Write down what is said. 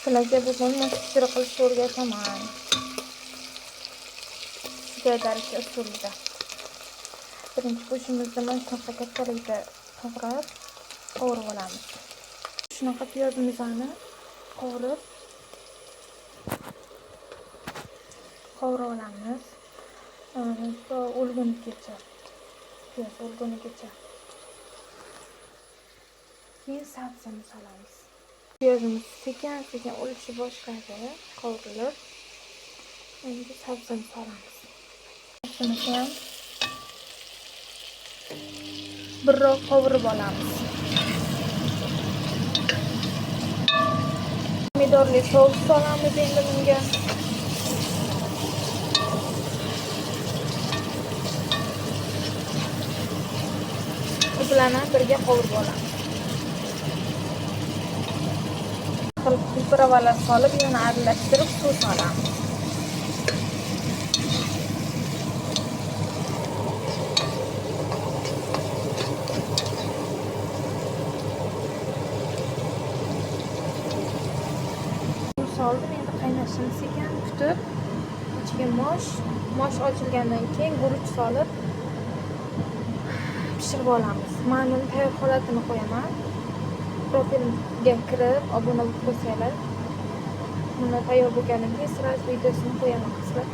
Sizlarga bugun mushukcha qilishni o'rgataman. Sigardaricha usulida. Birinchi go'shtimizni mana shunaqa kattalikda to'g'rab, qovurib olamiz. Shunaqa piyozimizni qovurib olamiz. O'lgunigacha. Piyoz o'lgunigacha. Keyin sabzini solamiz. Piyozimiz sekin o'lishni boshladi, qovurilib. Endi sabzini solamiz. Sabzini ham birroq qovurib olamiz. Pomidorli sos solamiz endi bunga. U bilan birga qovurib olamiz. Pripralar solib, yana aralashtirib suv solamiz. Soldim, endi qaynashini sekin kutib, ichiga mosh ochilgandan keyin guruch solib pishirib olamiz. Men buni tayyor holatini qo'yaman. Profilimga kirib, obuna bo'lib qo'ysanglar, buni tayyor bo'lganidan keyin sразу videosini qo'yaman sizlar.